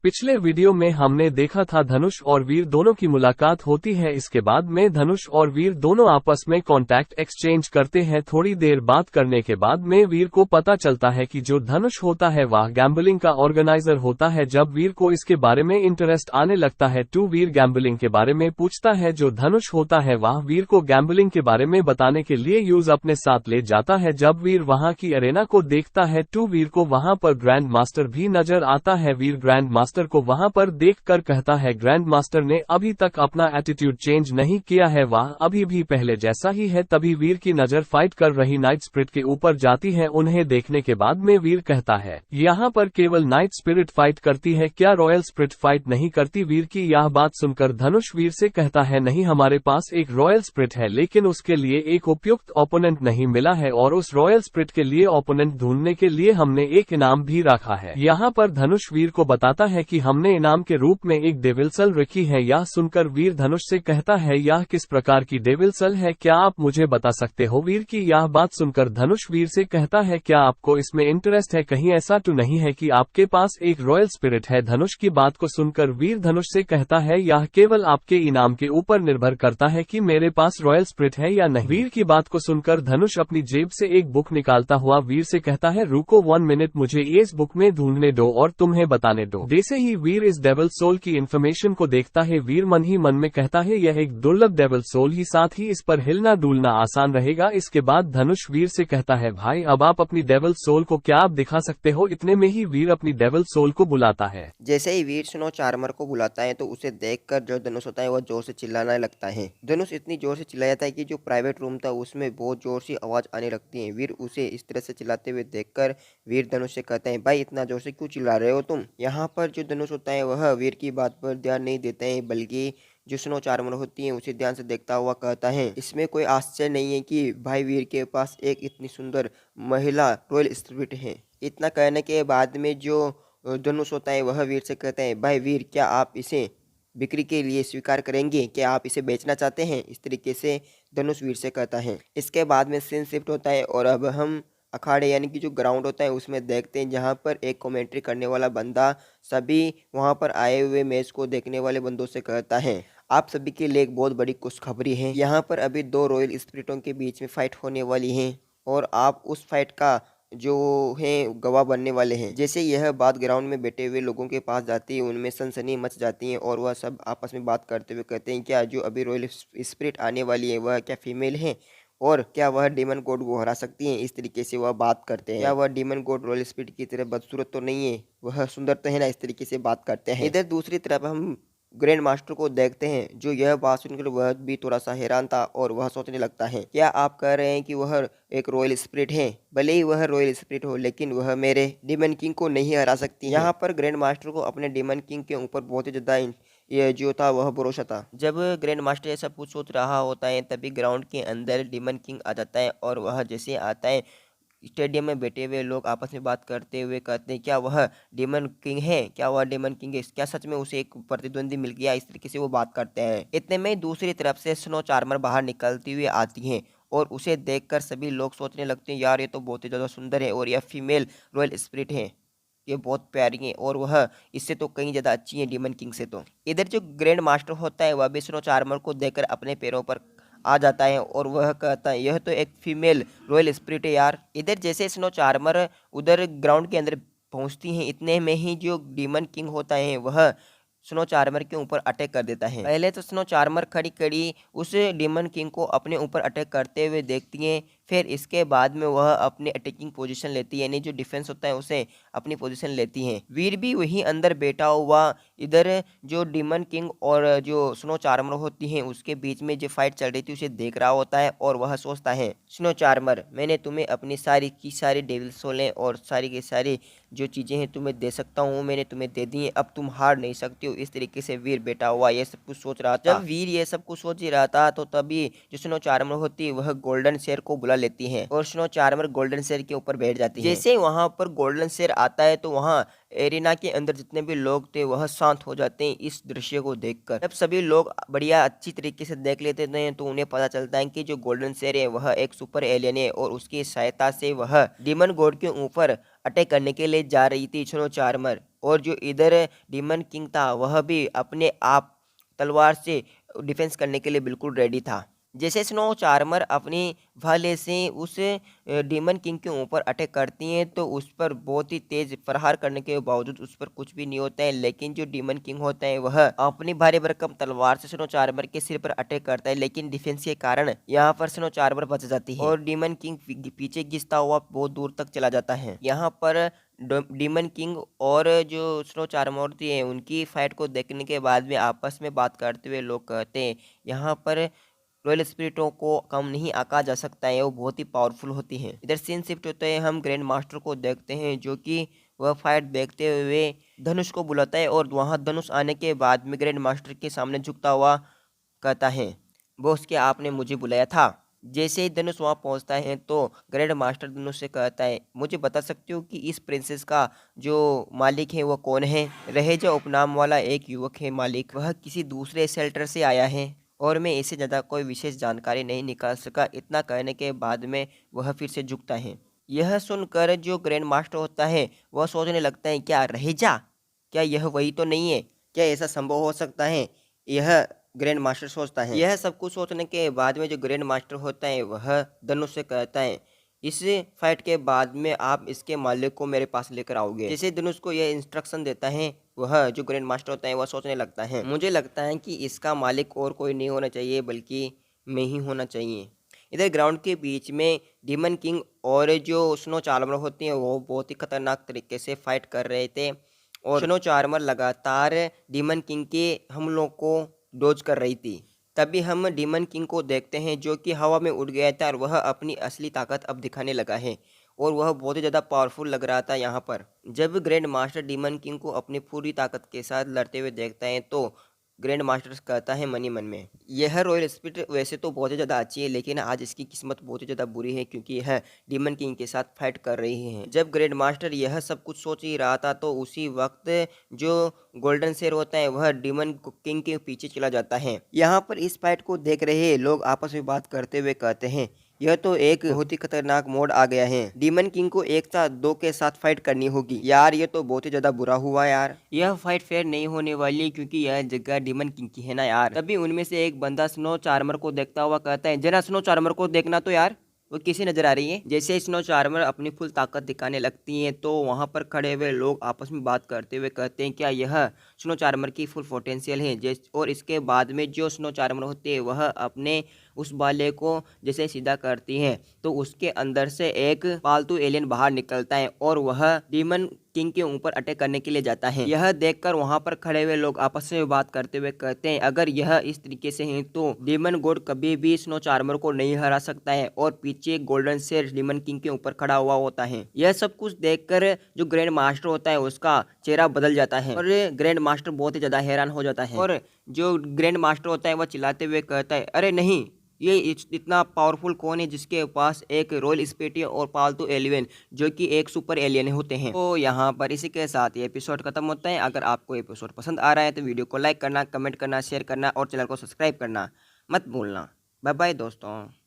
पिछले वीडियो में हमने देखा था धनुष और वीर दोनों की मुलाकात होती है। इसके बाद में धनुष और वीर दोनों आपस में कॉन्टैक्ट एक्सचेंज करते हैं। थोड़ी देर बात करने के बाद में वीर को पता चलता है कि जो धनुष होता है वह गैम्बलिंग का ऑर्गेनाइजर होता है। जब वीर को इसके बारे में इंटरेस्ट आने लगता है तो वीर गैम्बलिंग के बारे में पूछता है। जो धनुष होता है वह वीर को गैम्बलिंग के बारे में बताने के लिए यूज अपने साथ ले जाता है। जब वीर वहां की अरेना को देखता है तो वीर को वहां पर ग्रैंड मास्टर भी नजर आता है। वीर ग्रैंड मास्टर को वहां पर देखकर कहता है ग्रैंड मास्टर ने अभी तक अपना एटीट्यूड चेंज नहीं किया है, वह अभी भी पहले जैसा ही है। तभी वीर की नजर फाइट कर रही नाइट स्पिरिट के ऊपर जाती है। उन्हें देखने के बाद में वीर कहता है यहाँ पर केवल नाइट स्पिरिट फाइट करती है, क्या रॉयल स्पिरिट फाइट नहीं करती? वीर की यह बात सुनकर धनुष वीर से कहता है नहीं, हमारे पास एक रॉयल स्पिरिट है लेकिन उसके लिए एक उपयुक्त ओपोनेंट नहीं मिला है और उस रॉयल स्पिरिट के लिए ओपोनेंट ढूंढने के लिए हमने एक इनाम भी रखा है। यहाँ पर धनुष वीर को बताता है कि हमने इनाम के रूप में एक डेविल सल रखी है। यह सुनकर वीर धनुष से कहता है यह किस प्रकार की डेविल सल है, क्या आप मुझे बता सकते हो? वीर की यह बात सुनकर धनुष वीर से कहता है क्या आपको इसमें इंटरेस्ट है? कहीं ऐसा तो नहीं है कि आपके पास एक रॉयल स्पिरिट है? धनुष की बात को सुनकर वीर धनुष से कहता है यह केवल आपके इनाम के ऊपर निर्भर करता है कि मेरे पास रॉयल स्पिरिट है या नहीं। वीर की बात को सुनकर धनुष अपनी जेब से एक बुक निकालता हुआ वीर से कहता है रुको 1 मिनट, मुझे इस बुक में ढूंढने दो और तुम्हें बताने दो। जैसे ही वीर इस डेविल सोल की इन्फॉर्मेशन को देखता है वीर मन ही मन में कहता है यह एक दुर्लभ डेविल सोल ही, साथ ही इस पर हिलना डुलना आसान रहेगा। इसके बाद धनुष वीर से कहता है भाई अब आप अपनी डेविल सोल को क्या आप दिखा सकते हो? इतने में ही वीर अपनी डेविल सोल को बुलाता है। जैसे ही वीर स्नो चार्मर को बुलाता है तो उसे देखकर जो धनुष होता है वह जोर से चिल्लाने लगता है। धनुष इतनी जोर से चिल्ला जाता है कि जो प्राइवेट रूम था उसमें बहुत जोर से आवाज आने लगती है। वीर उसे इस तरह से चिल्लाते हुए देखकर वीर धनुष से कहते हैं भाई इतना जोर से क्यों चिल्ला रहे हो तुम? यहाँ पर जो धनुष होता है वह वीर की बात पर ध्यान नहीं देते हैं बल्कि जो स्नो चार्मर होती है उसे ध्यान से देखता हुआ कहता है इसमें कोई आश्चर्य नहीं है कि भाई वीर के पास एक इतनी सुंदर महिला रॉयल स्पिरिट है। इतना कहने के बाद में जो धनुष होता है वह वीर से कहता है भाई वीर क्या आप इसे बिक्री के लिए स्वीकार करेंगे, क्या आप इसे बेचना चाहते हैं? इस तरीके से धनुष वीर से कहता है। इसके बाद में सीन शिफ्ट होता है और अब हम अखाड़े यानी कि जो ग्राउंड होता है उसमें देखते हैं जहाँ पर एक कमेंट्री करने वाला बंदा सभी वहाँ पर आए हुए मैच को देखने वाले बंदों से कहता है आप सभी के लिए एक बहुत बड़ी खुशखबरी है। यहाँ पर अभी 2 रॉयल स्पिरिटों के बीच में फाइट होने वाली है और आप उस फाइट का जो है गवाह बनने वाले हैं। जैसे यह बात ग्राउंड में बैठे हुए लोगों के पास जाती है उनमें सनसनी मच जाती है और वह सब आपस में बात करते हुए कहते हैं क्या जो अभी रॉयल स्पिरिट आने वाली है वह क्या फीमेल है और क्या वह डीमन गॉड को हरा सकती है? इस तरीके से वह बात करते हैं। क्या वह डीमन गॉड रॉयल स्पिरिट की तरह बदसूरत तो नहीं है, वह सुंदर तो है ना? इस तरीके से बात करते हैं। इधर दूसरी तरफ हम ग्रैंड मास्टर को देखते हैं जो यह बात सुनकर वह भी थोड़ा सा हैरान था और वह सोचने लगता है क्या आप कह रहे हैं कि वह एक रॉयल स्पिरिट है? भले ही वह रॉयल स्पिरिट हो लेकिन वह मेरे डीमन किंग को नहीं हरा सकती। यहाँ पर ग्रैंड मास्टर को अपने डीमन किंग के ऊपर बहुत ही ज्यादा ये जो था वह भरोसा था। जब ग्रैंड मास्टर ये सब कुछ सोच रहा होता है तभी ग्राउंड के अंदर डीमन किंग आ जाता है और वह जैसे आता है स्टेडियम में बैठे हुए लोग आपस में बात करते हुए कहते हैं क्या वह डीमन किंग है, क्या वह डीमन किंग है, क्या सच में उसे एक प्रतिद्वंदी मिल गया? इस तरीके से वो बात करते हैं। इतने में दूसरी तरफ से स्नो चार्मर बाहर निकलती हुई आती हैं और उसे देखकर सभी लोग सोचने लगते हैं यार ये तो बहुत ही ज़्यादा सुंदर है और यह फीमेल रॉयल स्पिरिट है, ये बहुत प्यारी है और वह इससे तो कहीं ज़्यादा अच्छी है डीमन किंग से। तो इधर जो ग्रैंड मास्टर होता है वह भी स्नो चार्मर को देखकर अपने पैरों पर आ जाता है और वह कहता है यह तो एक फीमेल रॉयल स्पिरिट है यार। इधर जैसे स्नो चार्मर उधर ग्राउंड के अंदर पहुंचती हैं इतने में ही जो डीमन किंग होता है वह स्नो चार्मर के ऊपर अटैक कर देता है। पहले तो स्नो चार्मर खड़ी खड़ी उस डीमन किंग को अपने ऊपर अटैक करते हुए देखती है, फिर इसके बाद में वह अपनी अटैकिंग पोजीशन लेती है यानी जो डिफेंस होता है उसे अपनी पोजीशन लेती है। वीर भी वहीं अंदर बैठा हुआ इधर जो डीमन किंग और जो स्नो चार्मर होती हैं उसके बीच में जो फाइट चल रही थी उसे देख रहा होता है और वह सोचता है स्नो चार्मर मैंने तुम्हें अपनी सारी की सारी डेविल सोलें और सारी की सारी जो चीज़ें हैं तुम्हें दे सकता हूँ, मैंने तुम्हें दे दी है, अब तुम हार नहीं सकती हो। इस तरीके से वीर बैठा हुआ ये सब कुछ सोच रहा था। जब वीर ये सब कुछ सोच ही रहा था तो तभी जो स्नो चार्मर होती है वह गोल्डन शेर को बुला लेती है और स्नो चार्मर गोल्डन शेर के ऊपर बैठ जाती है। जैसे वहां पर गोल्डन शेर आता है तो वहां एरिना के अंदर जितने भी लोग थे वह शांत हो जाते हैं इस दृश्य को देखकर। जब सभी लोग बढ़िया अच्छी तरीके से देख लेते हैं तो उन्हें पता चलता है कि जो गोल्डन शेर है वह एक सुपर एलियन है और उसकी सहायता से वह डीमन गॉड के ऊपर अटैक करने के लिए जा रही थी स्नो चार्मर, और जो इधर डीमन किंग था वह भी अपने आप तलवार से डिफेंस करने के लिए बिल्कुल रेडी था। जैसे स्नो चार्मर अपनी भाले से उस डीमन किंग के ऊपर अटैक करती हैं तो उस पर बहुत ही तेज प्रहार करने के बावजूद उस पर कुछ भी नहीं होता है, लेकिन जो डीमन किंग होता है वह अपनी भारी भरकम तलवार से स्नो चार्मर के सिर पर अटैक करता है, लेकिन डिफेंस के कारण यहाँ पर स्नो चार्मर बच जाती है और डीमन किंग पीछे घिसता हुआ बहुत दूर तक चला जाता है। यहाँ पर डीमन किंग और जो स्नो चार्मर है उनकी फाइट को देखने के बाद में आपस में बात करते हुए लोग कहते हैं यहाँ पर रॉयल स्पिरिटों को कम नहीं आंका जा सकता है, वो बहुत ही पावरफुल होती हैं। इधर सीन शिफ्ट होते हैं, हम ग्रैंड मास्टर को देखते हैं जो कि वह फाइट देखते हुए धनुष को बुलाता है और वहां धनुष आने के बाद में ग्रैंड मास्टर के सामने झुकता हुआ कहता है, बॉस क्या आपने मुझे बुलाया था? जैसे ही धनुष वहां पहुंचता है तो ग्रैंड मास्टर धनुष से कहता है, मुझे बता सकते हो कि इस प्रिंसेस का जो मालिक है वो कौन है? रहेजा उपनाम वाला एक युवक है मालिक, वह किसी दूसरे शेल्टर से आया है और मैं इससे ज़्यादा कोई विशेष जानकारी नहीं निकाल सका। इतना कहने के बाद में वह फिर से झुकता है। यह सुनकर जो ग्रैंड मास्टर होता है वह सोचने लगता है, क्या रहेजा, क्या यह वही तो नहीं है? क्या ऐसा संभव हो सकता है? यह ग्रैंड मास्टर सोचता है। यह सब कुछ सोचने के बाद में जो ग्रैंड मास्टर होता है वह धनुष से कहता है, इस फाइट के बाद में आप इसके मालिक को मेरे पास लेकर आओगे। जैसे धनुष को यह इंस्ट्रक्शन देता है वह जो ग्रैंड मास्टर होता है वह सोचने लगता है, मुझे लगता है कि इसका मालिक और कोई नहीं होना चाहिए बल्कि मैं ही होना चाहिए। इधर ग्राउंड के बीच में डीमन किंग और जो स्नो चार्मर होती हैं वो बहुत ही खतरनाक तरीके से फाइट कर रहे थे और स्नो चार्मर लगातार डीमन किंग के हमलों को डोज कर रही थी। तभी हम डीमन किंग को देखते हैं जो कि हवा में उड़ गया था और वह अपनी असली ताकत अब दिखाने लगा है और वह बहुत ही ज़्यादा पावरफुल लग रहा था। यहाँ पर जब ग्रैंड मास्टर डीमन किंग को अपनी पूरी ताकत के साथ लड़ते हुए देखता है तो ग्रैंड मास्टर कहता है मनी मन में, यह रॉयल स्पिरिट वैसे तो बहुत ही ज़्यादा अच्छी है लेकिन आज इसकी किस्मत बहुत ही ज़्यादा बुरी है क्योंकि यह डीमन किंग के साथ फाइट कर रही है। जब ग्रैंड मास्टर यह सब कुछ सोच ही रहा था तो उसी वक्त जो गोल्डन शेर होता है वह डीमन किंग के पीछे चला जाता है। यहाँ पर इस फाइट को देख रहे लोग आपस में बात करते हुए कहते हैं, यह तो एक बहुत ही खतरनाक मोड आ गया है, डीमन किंग को एक साथ दो के साथ फाइट करनी होगी। यार ये तो बहुत ही ज्यादा बुरा हुआ यार, यह फाइट फेयर नहीं होने वाली क्योंकि यह जगह डीमन किंग की है ना यार। तभी उनमें से एक बंदा स्नो चार्मर को देखता हुआ कहता है, जरा स्नो चार्मर को देखना तो यार, वो कैसी नजर आ रही है? जैसे स्नो चार्मर अपनी फुल ताकत दिखाने लगती हैं तो वहां पर खड़े हुए लोग आपस में बात करते हुए कहते हैं, क्या यह स्नो चार्मर की फुल पोटेंशियल है? और इसके बाद में जो स्नो चार्मर होती है वह अपने उस बाले को जैसे सीधा करती है तो उसके अंदर से एक पालतू एलियन बाहर निकलता है और वह डीमन किंग के ऊपर अटैक करने के लिए जाता है। यह देखकर वहां पर खड़े हुए लोग आपस में बात करते हुए कहते हैं, अगर यह इस तरीके से है तो डीमन गॉड कभी भी स्नो चार्मर को नहीं हरा सकता है और पीछे गोल्डन शेर डीमन किंग के ऊपर खड़ा हुआ होता है। यह सब कुछ देखकर जो ग्रैंड मास्टर होता है उसका चेहरा बदल जाता है और ग्रैंड मास्टर बहुत ही ज्यादा हैरान हो जाता है और जो ग्रैंड मास्टर होता है वह चिल्लाते हुए कहता है, अरे नहीं, ये इतना पावरफुल कौन है जिसके पास एक रॉयल स्पिरिट और पालतू एलियन जो कि एक सुपर एलियन होते हैं। तो यहाँ पर इसी के साथ ये एपिसोड खत्म होता है। अगर आपको एपिसोड पसंद आ रहा है तो वीडियो को लाइक करना, कमेंट करना, शेयर करना और चैनल को सब्सक्राइब करना मत भूलना। बाय बाय दोस्तों।